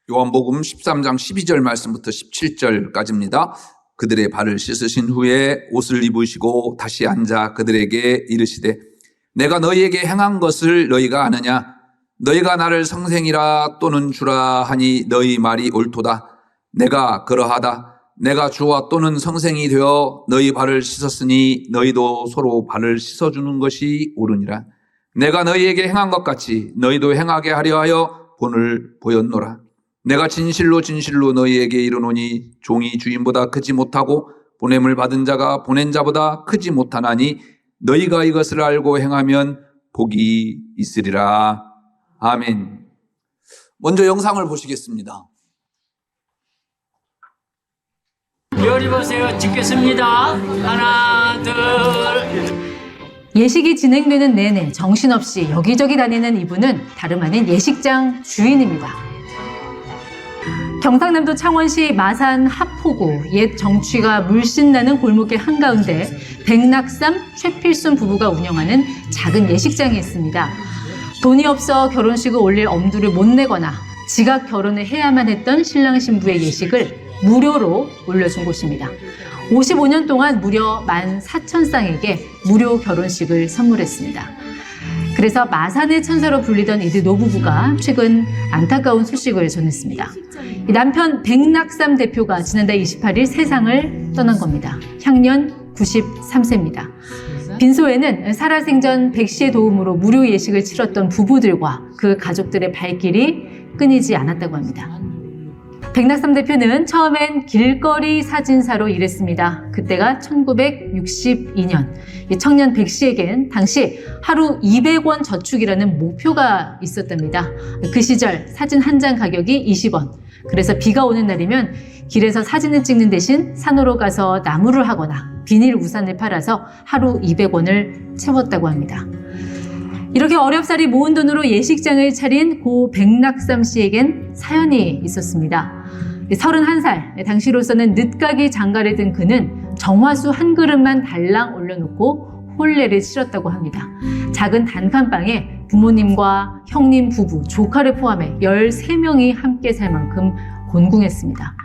요한복음 13장 12절 말씀부터 17절까지입니다. 그들의 발을 씻으신 후에 옷을 입으시고 다시 앉아 그들에게 이르시되 내가 너희에게 행한 것을 너희가 아느냐? 너희가 나를 성생이라 또는 주라 하니 너희 말이 옳도다. 내가 그러하다. 내가 주와 또는 성생이 되어 너희 발을 씻었으니 너희도 서로 발을 씻어주는 것이 옳으니라. 내가 너희에게 행한 것 같이 너희도 행하게 하려 하여 본을 보였노라. 내가 진실로 진실로 너희에게 이르노니 종이 주인보다 크지 못하고 보냄을 받은 자가 보낸 자보다 크지 못하나니 너희가 이것을 알고 행하면 복이 있으리라. 아멘. 먼저 영상을 보시겠습니다. 요리 보세요. 찍겠습니다. 하나, 둘. 예식이 진행되는 내내 정신없이 여기저기 다니는 이분은 다름 아닌 예식장 주인입니다. 경상남도 창원시 마산 하포구 옛 정취가 물씬 나는 골목의 한가운데 백낙삼 최필순 부부가 운영하는 작은 예식장이 있습니다. 돈이 없어 결혼식을 올릴 엄두를 못 내거나 지각 결혼을 해야만 했던 신랑 신부의 예식을 무료로 올려준 곳입니다. 55년 동안 무려 14,000쌍에게 무료 결혼식을 선물했습니다. 그래서 마산의 천사로 불리던 이들 노부부가 최근 안타까운 소식을 전했습니다. 남편 백낙삼 대표가 지난달 28일 세상을 떠난 겁니다. 향년 93세입니다. 빈소에는 살아생전 백 씨의 도움으로 무료 예식을 치렀던 부부들과 그 가족들의 발길이 끊이지 않았다고 합니다. 백낙삼 대표는 처음엔 길거리 사진사로 일했습니다. 그때가 1962년. 청년 백 씨에겐 당시 하루 200원 저축이라는 목표가 있었답니다. 그 시절 사진 한 장 가격이 20원. 그래서 비가 오는 날이면 길에서 사진을 찍는 대신 산으로 가서 나무를 하거나 비닐 우산을 팔아서 하루 200원을 채웠다고 합니다. 이렇게 어렵사리 모은 돈으로 예식장을 차린 고 백낙삼 씨에겐 사연이 있었습니다. 31살, 당시로서는 늦가기 장가를 든 그는 정화수 한 그릇만 달랑 올려놓고 혼례를 치렀다고 합니다. 작은 단칸방에 부모님과 형님 부부, 조카를 포함해 13명이 함께 살 만큼 곤궁했습니다.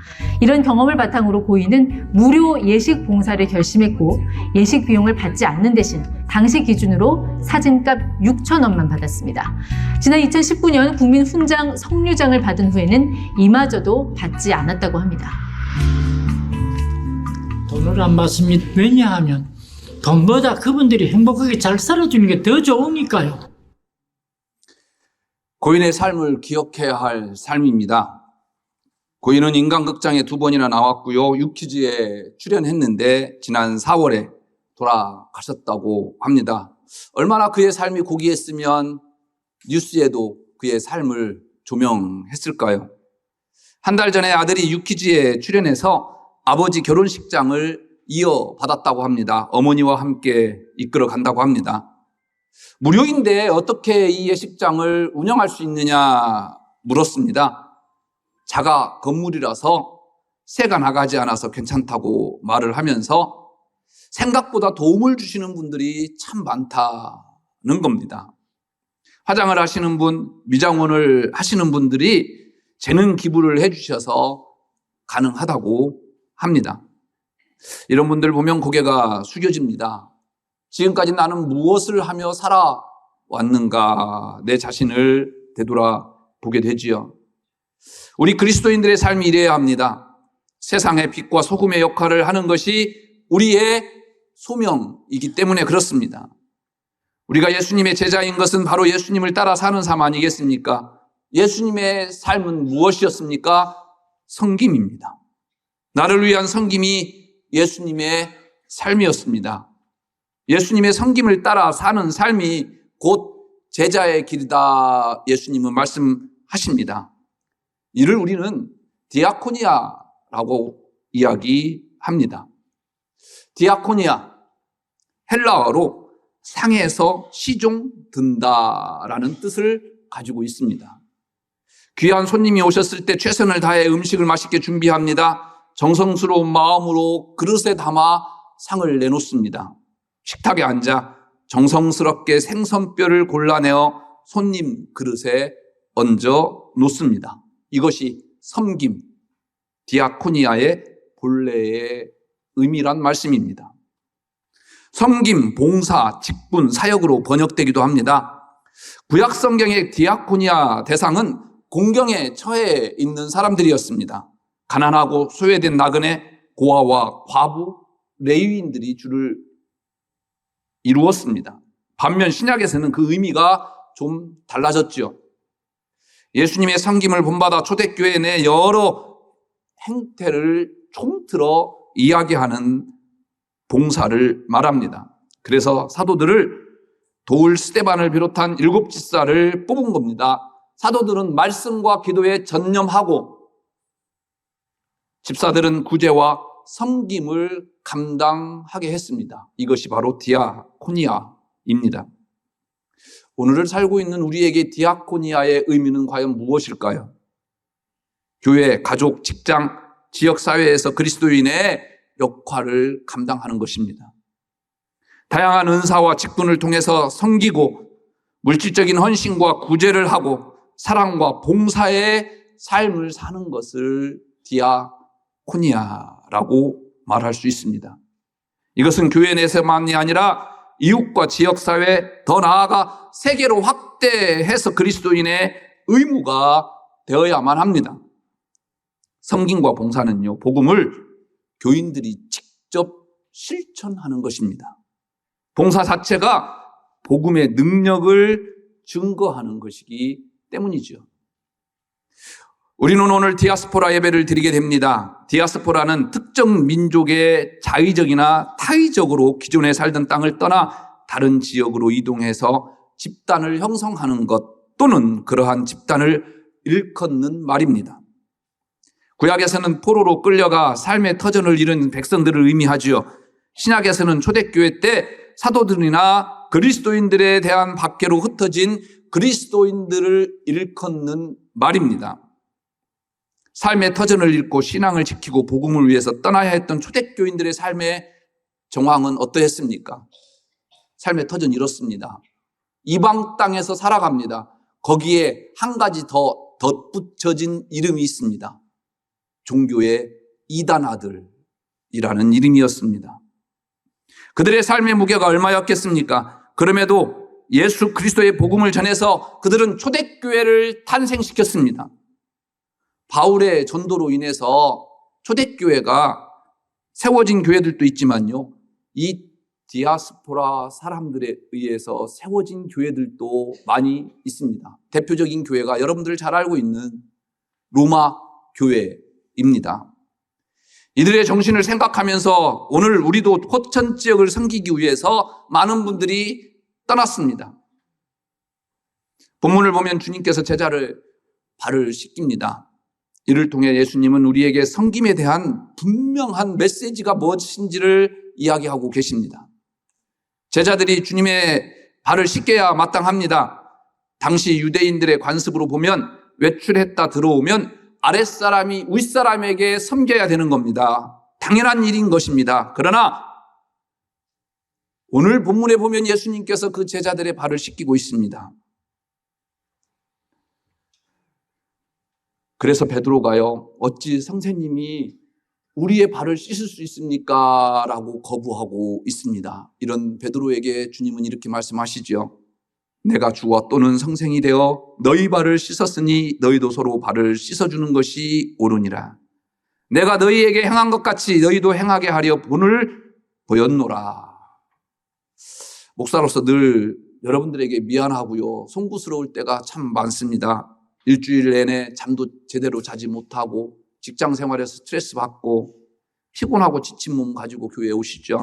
이런 경험을 바탕으로 고인은 무료 예식 봉사를 결심했고 예식 비용을 받지 않는 대신 당시 기준으로 사진값 6,000원만 받았습니다. 지난 2019년 국민 훈장 성류장을 받은 후에는 이마저도 받지 않았다고 합니다. 돈을 안 받습니다. 왜냐하면 돈보다 그분들이 행복하게 잘 살아주는 게 더 좋으니까요. 고인의 삶을 기억해야 할 삶입니다. 고인은 인간극장에 2번이나 나왔고요. 유퀴즈에 출연했는데 지난 4월에 돌아가셨다고 합니다. 얼마나 그의 삶이 고귀했으면 뉴스에도 그의 삶을 조명했을까요? 한 달 전에 아들이 유퀴즈에 출연해서 아버지 결혼식장을 이어받았다고 합니다. 어머니와 함께 이끌어 간다고 합니다. 무료인데 어떻게 이 예식장을 운영할 수 있느냐 물었습니다. 자가 건물이라서 새가 나가지 않아서 괜찮다고 말을 하면서 생각보다 도움을 주시는 분들이 참 많다는 겁니다. 화장을 하시는 분, 미장원을 하시는 분들이 재능 기부를 해주셔서 가능하다고 합니다. 이런 분들 보면 고개가 숙여집니다. 지금까지 나는 무엇을 하며 살아왔는가 내 자신을 되돌아보게 되지요. 우리 그리스도인들의 삶이 이래야 합니다. 세상의 빛과 소금의 역할을 하는 것이 우리의 소명이기 때문에 그렇습니다. 우리가 예수님의 제자인 것은 바로 예수님을 따라 사는 삶 아니겠습니까? 예수님의 삶은 무엇이었습니까? 섬김입니다. 나를 위한 섬김이 예수님의 삶이었습니다. 예수님의 섬김을 따라 사는 삶이 곧 제자의 길이다 예수님은 말씀하십니다. 이를 우리는 디아코니아라고 이야기합니다. 디아코니아, 헬라어로 상에서 시종 든다라는 뜻을 가지고 있습니다. 귀한 손님이 오셨을 때 최선을 다해 음식을 맛있게 준비합니다. 정성스러운 마음으로 그릇에 담아 상을 내놓습니다. 식탁에 앉아 정성스럽게 생선뼈를 골라내어 손님 그릇에 얹어 놓습니다. 이것이 섬김, 디아코니아의 본래의 의미란 말씀입니다. 섬김, 봉사, 직분, 사역으로 번역되기도 합니다. 구약 성경의 디아코니아 대상은 공경에 처해 있는 사람들이었습니다. 가난하고 소외된 나그네, 고아와 과부, 레위인들이 주를 이루었습니다. 반면 신약에서는 그 의미가 좀 달라졌죠. 예수님의 섬김을 본받아 초대교회 내 여러 행태를 총틀어 이야기하는 봉사를 말합니다. 그래서 사도들을 도울 스데반을 비롯한 7 집사를 뽑은 겁니다. 사도들은 말씀과 기도에 전념하고 집사들은 구제와 섬김을 감당하게 했습니다. 이것이 바로 디아코니아입니다. 오늘을 살고 있는 우리에게 디아코니아의 의미는 과연 무엇일까요? 교회, 가족, 직장, 지역사회에서 그리스도인의 역할을 감당하는 것입니다. 다양한 은사와 직분을 통해서 섬기고 물질적인 헌신과 구제를 하고 사랑과 봉사의 삶을 사는 것을 디아코니아라고 말할 수 있습니다. 이것은 교회 내에서만이 아니라 이웃과 지역사회, 더 나아가 세계로 확대해서 그리스도인의 의무가 되어야만 합니다. 섬김과 봉사는요, 복음을 교인들이 직접 실천하는 것입니다. 봉사 자체가 복음의 능력을 증거하는 것이기 때문이죠. 우리는 오늘 디아스포라 예배를 드리게 됩니다. 디아스포라는 특정 민족의 자의적이나 타의적으로 기존에 살던 땅을 떠나 다른 지역으로 이동해서 집단을 형성하는 것 또는 그러한 집단을 일컫는 말입니다. 구약에서는 포로로 끌려가 삶의 터전을 잃은 백성들을 의미하지요. 신약에서는 초대교회 때 사도들이나 그리스도인들에 대한 밖으로 흩어진 그리스도인들을 일컫는 말입니다. 삶의 터전을 잃고 신앙을 지키고 복음을 위해서 떠나야 했던 초대교인들의 삶의 정황은 어떠했습니까? 삶의 터전 잃었습니다. 이방 땅에서 살아갑니다. 거기에 한 가지 더 덧붙여진 이름이 있습니다. 종교의 이단 아들이라는 이름이었습니다. 그들의 삶의 무게가 얼마였겠습니까? 그럼에도 예수 그리스도의 복음을 전해서 그들은 초대교회를 탄생시켰습니다. 바울의 전도로 인해서 초대교회가 세워진 교회들도 있지만요, 이 디아스포라 사람들에 의해서 세워진 교회들도 많이 있습니다. 대표적인 교회가 여러분들 잘 알고 있는 로마 교회입니다. 이들의 정신을 생각하면서 오늘 우리도 포천 지역을 섬기기 위해서 많은 분들이 떠났습니다. 본문을 보면 주님께서 제자를 발을 씻깁니다. 이를 통해 예수님은 우리에게 섬김에 대한 분명한 메시지가 무엇인지를 이야기하고 계십니다. 제자들이 주님의 발을 씻겨야 마땅합니다. 당시 유대인들의 관습으로 보면 외출했다 들어오면 아랫사람이 윗사람에게 섬겨야 되는 겁니다. 당연한 일인 것입니다. 그러나 오늘 본문에 보면 예수님께서 그 제자들의 발을 씻기고 있습니다. 그래서 베드로가요, 어찌 선생님이 우리의 발을 씻을 수 있습니까? 라고 거부하고 있습니다. 이런 베드로에게 주님은 이렇게 말씀하시죠. 내가 주와 또는 성생이 되어 너희 발을 씻었으니 너희도 서로 발을 씻어주는 것이 옳으니라. 내가 너희에게 행한 것 같이 너희도 행하게 하려 본을 보였노라. 목사로서 늘 여러분들에게 미안하고요, 송구스러울 때가 참 많습니다. 일주일 내내 잠도 제대로 자지 못하고 직장 생활에서 스트레스 받고 피곤하고 지친 몸 가지고 교회에 오시죠.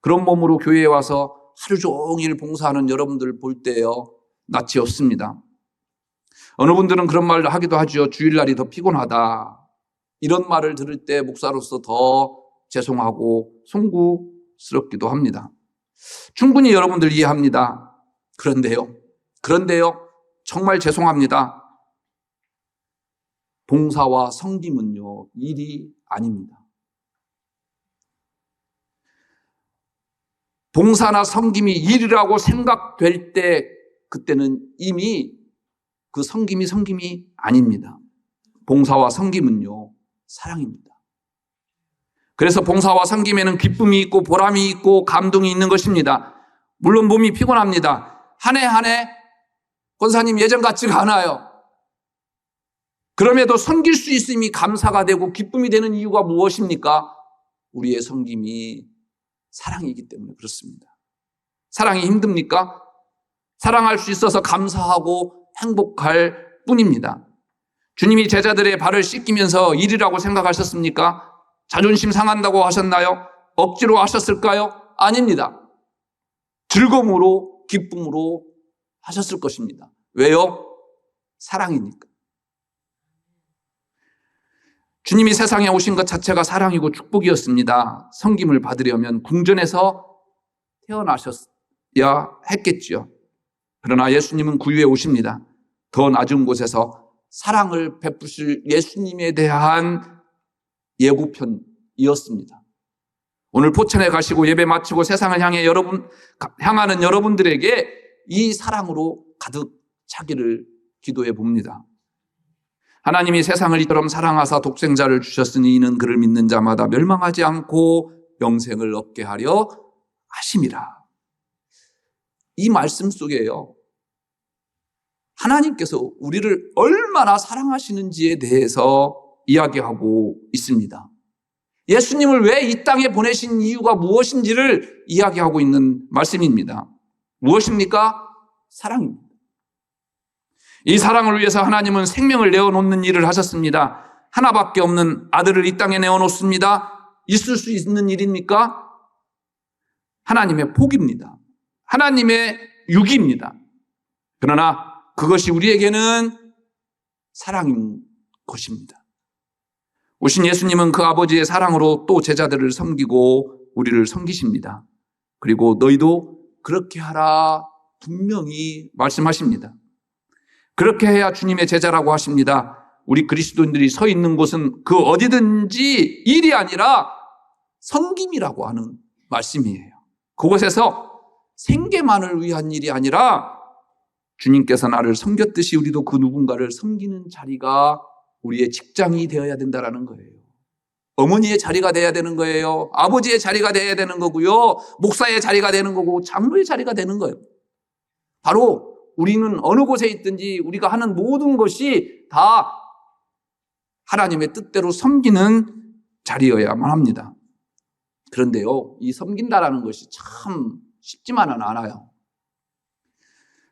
그런 몸으로 교회에 와서 하루 종일 봉사하는 여러분들 볼 때요, 낯이 없습니다. 어느 분들은 그런 말을 하기도 하죠. 주일날이 더 피곤하다. 이런 말을 들을 때 목사로서 더 죄송하고 송구스럽기도 합니다. 충분히 여러분들 이해합니다. 그런데요, 정말 죄송합니다. 봉사와 섬김은요, 일이 아닙니다. 봉사나 섬김이 일이라고 생각될 때 그때는 이미 그 섬김이 아닙니다. 봉사와 섬김은요, 사랑입니다. 그래서 봉사와 섬김에는 기쁨이 있고 보람이 있고 감동이 있는 것입니다. 물론 몸이 피곤합니다. 한 해 한 해 권사님 예전 같지가 않아요. 그럼에도 섬길 수 있음이 감사가 되고 기쁨이 되는 이유가 무엇입니까? 우리의 섬김이 사랑이기 때문에 그렇습니다. 사랑이 힘듭니까? 사랑할 수 있어서 감사하고 행복할 뿐입니다. 주님이 제자들의 발을 씻기면서 일이라고 생각하셨습니까? 자존심 상한다고 하셨나요? 억지로 하셨을까요? 아닙니다. 즐거움으로, 기쁨으로 하셨을 것입니다. 왜요? 사랑이니까. 주님이 세상에 오신 것 자체가 사랑이고 축복이었습니다. 섬김을 받으려면 궁전에서 태어나셨어야 했겠죠. 그러나 예수님은 구유에 오십니다. 더 낮은 곳에서 사랑을 베푸실 예수님에 대한 예고편이었습니다. 오늘 포천에 가시고 예배 마치고 세상을 향하는 여러분들에게 이 사랑으로 가득 차기를 기도해 봅니다. 하나님이 세상을 이처럼 사랑하사 독생자를 주셨으니 이는 그를 믿는 자마다 멸망하지 않고 영생을 얻게 하려 하심이라. 이 말씀 속에요, 하나님께서 우리를 얼마나 사랑하시는지에 대해서 이야기하고 있습니다. 예수님을 왜 이 땅에 보내신 이유가 무엇인지를 이야기하고 있는 말씀입니다. 무엇입니까? 사랑입니다. 이 사랑을 위해서 하나님은 생명을 내어놓는 일을 하셨습니다. 하나밖에 없는 아들을 이 땅에 내어놓습니다. 있을 수 있는 일입니까? 하나님의 복입니다. 하나님의 유기입니다. 그러나 그것이 우리에게는 사랑인 것입니다. 오신 예수님은 그 아버지의 사랑으로 또 제자들을 섬기고 우리를 섬기십니다. 그리고 너희도 그렇게 하라 분명히 말씀하십니다. 그렇게 해야 주님의 제자라고 하십니다. 우리 그리스도인들이 서 있는 곳은 그 어디든지 일이 아니라 섬김이라고 하는 말씀이에요. 그곳에서 생계만을 위한 일이 아니라 주님께서 나를 섬겼듯이 우리도 그 누군가를 섬기는 자리가 우리의 직장이 되어야 된다는 거예요. 어머니의 자리가 되어야 되는 거예요. 아버지의 자리가 되어야 되는 거고요. 목사의 자리가 되는 거고 장로의 자리가 되는 거예요. 바로 우리는 어느 곳에 있든지 우리가 하는 모든 것이 다 하나님의 뜻대로 섬기는 자리여야만 합니다. 그런데요, 이 섬긴다라는 것이 참 쉽지만은 않아요.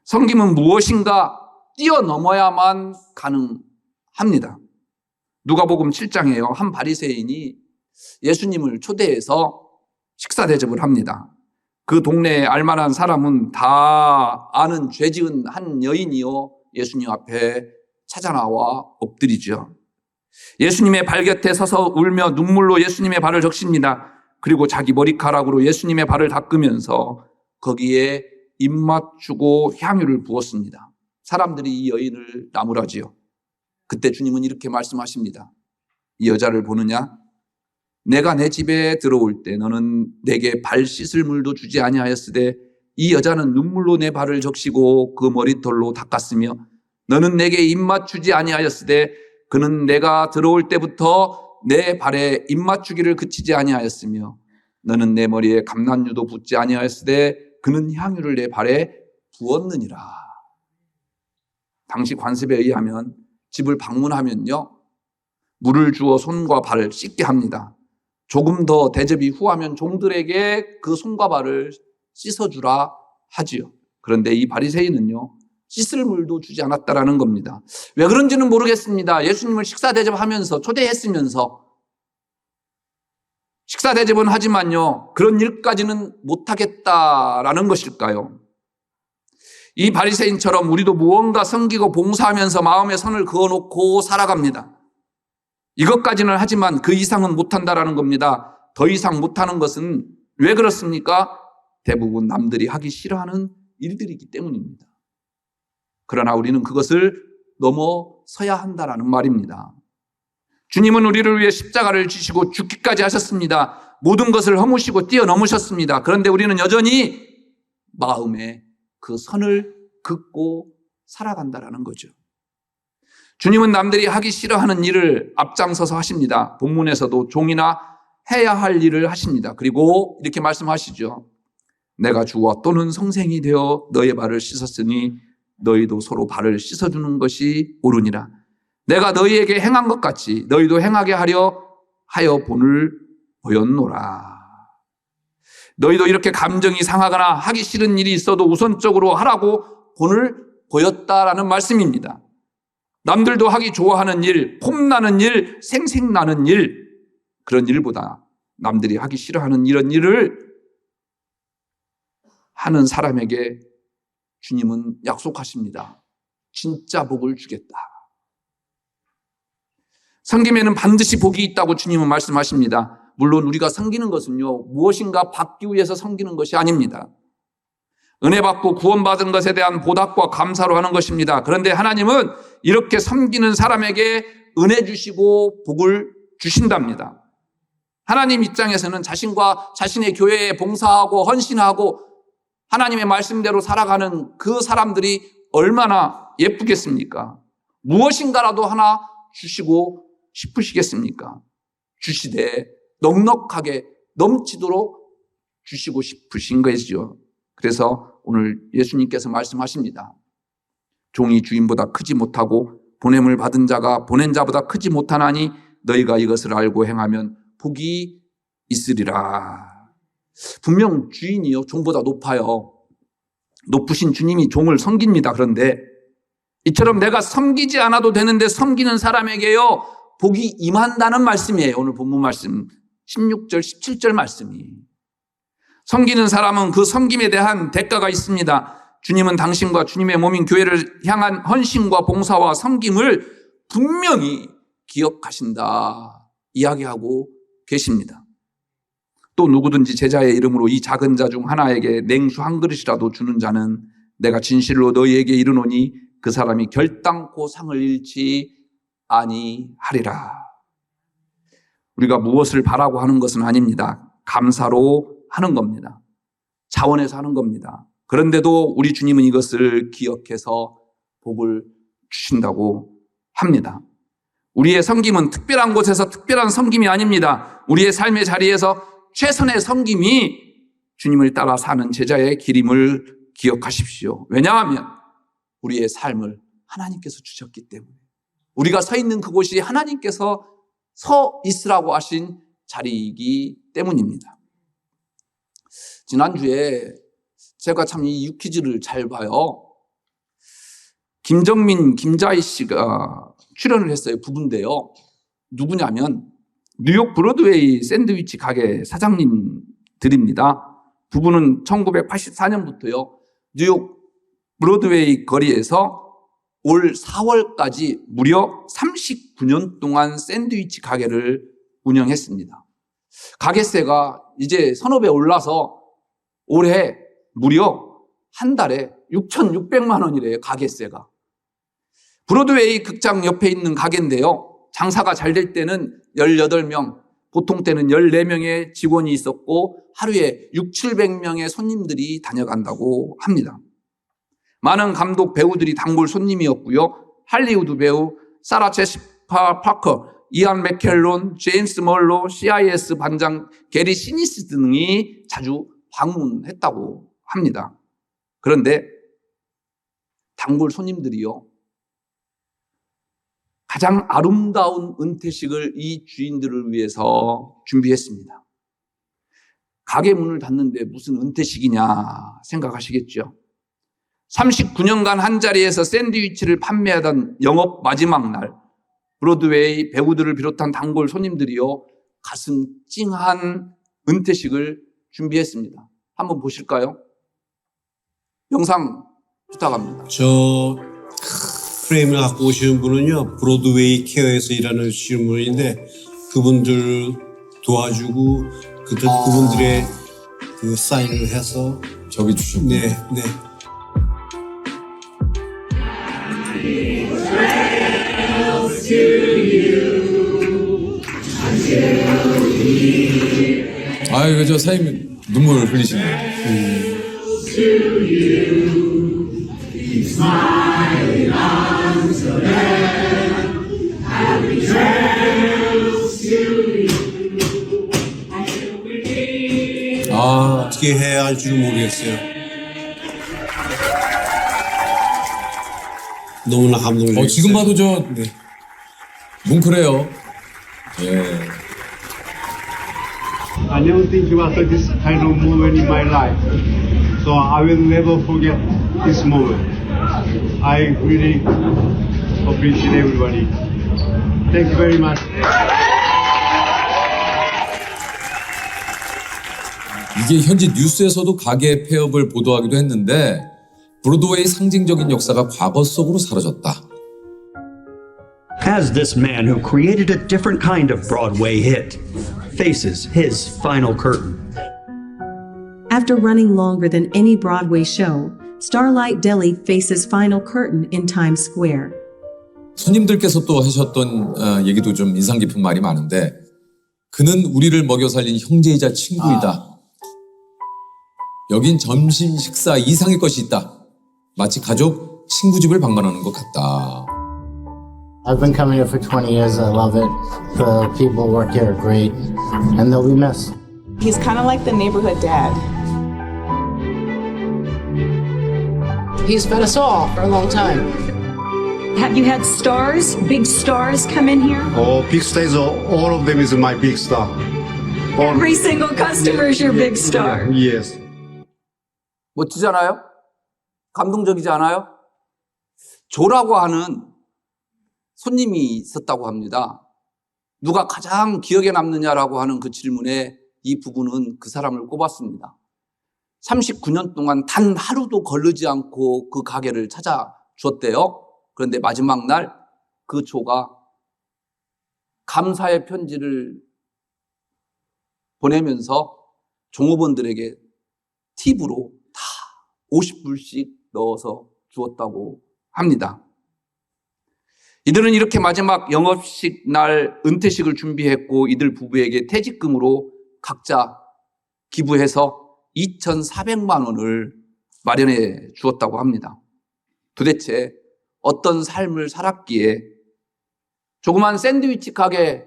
섬김은 무엇인가 뛰어넘어야만 가능합니다. 누가복음 7장에요. 한 바리새인이 예수님을 초대해서 식사 대접을 합니다. 그 동네에 알만한 사람은 다 아는 죄 지은 한 여인이요, 예수님 앞에 찾아나와 엎드리죠. 예수님의 발 곁에 서서 울며 눈물로 예수님의 발을 적십니다. 그리고 자기 머리카락으로 예수님의 발을 닦으면서 거기에 입 맞추고 향유를 부었습니다. 사람들이 이 여인을 나무라지요. 그때 주님은 이렇게 말씀하십니다. 이 여자를 보느냐? 내가 내 집에 들어올 때 너는 내게 발 씻을 물도 주지 아니하였으되 이 여자는 눈물로 내 발을 적시고 그 머리털로 닦았으며 너는 내게 입 맞추지 아니하였으되 그는 내가 들어올 때부터 내 발에 입 맞추기를 그치지 아니하였으며 너는 내 머리에 감람유도 붓지 아니하였으되 그는 향유를 내 발에 부었느니라. 당시 관습에 의하면 집을 방문하면요, 물을 주어 손과 발을 씻게 합니다. 조금 더 대접이 후하면 종들에게 그 손과 발을 씻어주라 하지요. 그런데 이 바리새인은요, 씻을 물도 주지 않았다라는 겁니다. 왜 그런지는 모르겠습니다. 예수님을 식사 대접하면서 초대했으면서 식사 대접은 하지만요, 그런 일까지는 못하겠다라는 것일까요? 이 바리새인처럼 우리도 무언가 섬기고 봉사하면서 마음에 선을 그어놓고 살아갑니다. 이것까지는 하지만 그 이상은 못한다라는 겁니다. 더 이상 못하는 것은 왜 그렇습니까? 대부분 남들이 하기 싫어하는 일들이기 때문입니다. 그러나 우리는 그것을 넘어서야 한다라는 말입니다. 주님은 우리를 위해 십자가를 지시고 죽기까지 하셨습니다. 모든 것을 허무시고 뛰어넘으셨습니다. 그런데 우리는 여전히 마음에 그 선을 긋고 살아간다라는 거죠. 주님은 남들이 하기 싫어하는 일을 앞장서서 하십니다. 본문에서도 종이나 해야 할 일을 하십니다. 그리고 이렇게 말씀하시죠. 내가 주와 또는 성생이 되어 너의 발을 씻었으니 너희도 서로 발을 씻어주는 것이 옳으니라. 내가 너희에게 행한 것 같이 너희도 행하게 하려 하여 본을 보였노라. 너희도 이렇게 감정이 상하거나 하기 싫은 일이 있어도 우선적으로 하라고 본을 보였다라는 말씀입니다. 남들도 하기 좋아하는 일, 폼나는 일, 생색나는 일, 그런 일보다 남들이 하기 싫어하는 이런 일을 하는 사람에게 주님은 약속하십니다. 진짜 복을 주겠다. 섬김에는 반드시 복이 있다고 주님은 말씀하십니다. 물론 우리가 섬기는 것은요, 무엇인가 받기 위해서 섬기는 것이 아닙니다. 은혜 받고 구원받은 것에 대한 보답과 감사로 하는 것입니다. 그런데 하나님은 이렇게 섬기는 사람에게 은혜 주시고 복을 주신답니다. 하나님 입장에서는 자신과 자신의 교회에 봉사하고 헌신하고 하나님의 말씀대로 살아가는 그 사람들이 얼마나 예쁘겠습니까? 무엇인가라도 하나 주시고 싶으시겠습니까? 주시되 넉넉하게 넘치도록 주시고 싶으신 것이죠. 그래서 오늘 예수님께서 말씀하십니다. 종이 주인보다 크지 못하고 보냄을 받은 자가 보낸 자보다 크지 못하나니 너희가 이것을 알고 행하면 복이 있으리라. 분명 주인이요, 종보다 높아요. 높으신 주님이 종을 섬깁니다. 그런데 이처럼 내가 섬기지 않아도 되는데 섬기는 사람에게요, 복이 임한다는 말씀이에요. 오늘 본문 말씀 16절, 17절 말씀이. 섬기는 사람은 그 섬김에 대한 대가가 있습니다. 주님은 당신과 주님의 몸인 교회를 향한 헌신과 봉사와 섬김을 분명히 기억하신다 이야기하고 계십니다. 또 누구든지 제자의 이름으로 이 작은 자 중 하나에게 냉수 한 그릇이라도 주는 자는 내가 진실로 너희에게 이르노니 그 사람이 결단코 상을 잃지 아니하리라. 우리가 무엇을 바라고 하는 것은 아닙니다. 감사로 하는 겁니다. 자원해서 하는 겁니다. 그런데도 우리 주님은 이것을 기억해서 복을 주신다고 합니다. 우리의 섬김은 특별한 곳에서 특별한 섬김이 아닙니다. 우리의 삶의 자리에서 최선의 섬김이 주님을 따라 사는 제자의 길임을 기억하십시오. 왜냐하면 우리의 삶을 하나님께서 주셨기 때문에, 우리가 서 있는 그곳이 하나님께서 서 있으라고 하신 자리이기 때문입니다. 지난주에 제가 참 이 유퀴즈를 잘 봐요. 김정민, 김자희 씨가 출연을 했어요. 부부인데요. 누구냐면 뉴욕 브로드웨이 샌드위치 가게 사장님들입니다. 부부는 1984년부터요. 뉴욕 브로드웨이 거리에서 올 4월까지 무려 39년 동안 샌드위치 가게를 운영했습니다. 가게세가 이제 서너 배 올라서 올해 무려 한 달에 6,600만 원이래요. 가게세가. 브로드웨이 극장 옆에 있는 가게인데요. 장사가 잘 될 때는 18명, 보통 때는 14명의 직원이 있었고 하루에 600~700명의 손님들이 다녀간다고 합니다. 많은 감독 배우들이 단골 손님이었고요. 할리우드 배우 사라 제시카 파커, 이안 맥켈론, 제임스 멀로, CIS 반장 게리 시니스 등이 자주 방문했다고 합니다. 그런데 단골 손님들이요, 가장 아름다운 은퇴식을 이 주인들을 위해서 준비했습니다. 가게 문을 닫는데 무슨 은퇴식이냐 생각하시겠죠. 39년간 한자리에서 샌드위치를 판매하던 영업 마지막 날, 브로드웨이 배우들을 비롯한 단골 손님들이요, 가슴 찡한 은퇴식을 준비했습니다. 한번 보실까요? 영상 부탁합니다. 저 프레임을 갖고 오시는 분은요, 브로드웨이 케어에서 일하는 분인데 그분들 도와주고 그분들의 그 사인을 해서 저기 주시고. 네, 네. 아유, 저 사장님 눈물 흘리시네요. 아, 어떻게 해야 할 줄 모르겠어요. 너무나 감동적이었어요. 지금 봐도 저 네. 뭉클해요. 예. I never think about this kind of moment in my life. So I will never forget this moment. I really appreciate everybody. Thank you very much. 이게 현지 뉴스에서도 가게 폐업을 보도하기도 했는데 브로드웨이 상징적인 역사가 과거 속으로 사라졌다. As this man who created a different kind of Broadway hit faces his final curtain. After running longer than any Broadway show, Starlight Deli faces final curtain in Times Square. 손님들께서 또 하셨던 얘기도 좀 인상 깊은 말이 많은데 그는 우리를 먹여 살린 형제이자 친구이다. 여긴 점심 식사 이상의 것이 있다. 마치 가족, 친구 집을 방문하는 것 같다. I've been coming here for 20 years. I love it. The people who work here are great, and they'll be missed. He's kind of like the neighborhood dad. He's fed us all for a long time. Have you had stars, big stars come in here? Oh, big stars, all of them is my big star. Every single customer is your big star. Yes. 멋지지 않아요? 감동적이지 않아요? 조라고 하는 손님이 있었다고 합니다. 누가 가장 기억에 남느냐라고 하는 그 질문에 이 부부는 그 사람을 꼽았습니다. 39년 동안 단 하루도 거르지 않고 그 가게를 찾아주었대요. 그런데 마지막 날 그 조가 감사의 편지를 보내면서 종업원들에게 팁으로 다 50불씩 넣어서 주었다고 합니다. 이들은 이렇게 마지막 영업식 날 은퇴식을 준비했고 이들 부부에게 퇴직금으로 각자 기부해서 2,400만 원을 마련해 주었다고 합니다. 도대체 어떤 삶을 살았기에 조그만 샌드위치 가게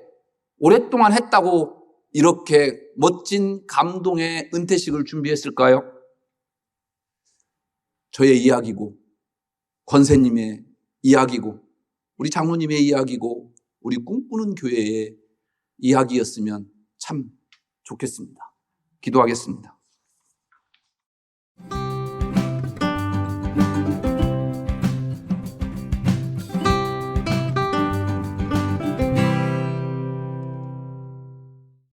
오랫동안 했다고 이렇게 멋진 감동의 은퇴식을 준비했을까요? 저의 이야기고 권세님의 이야기고 우리 장로님의 이야기고 우리 꿈꾸는 교회의 이야기였으면 참 좋겠습니다. 기도하겠습니다.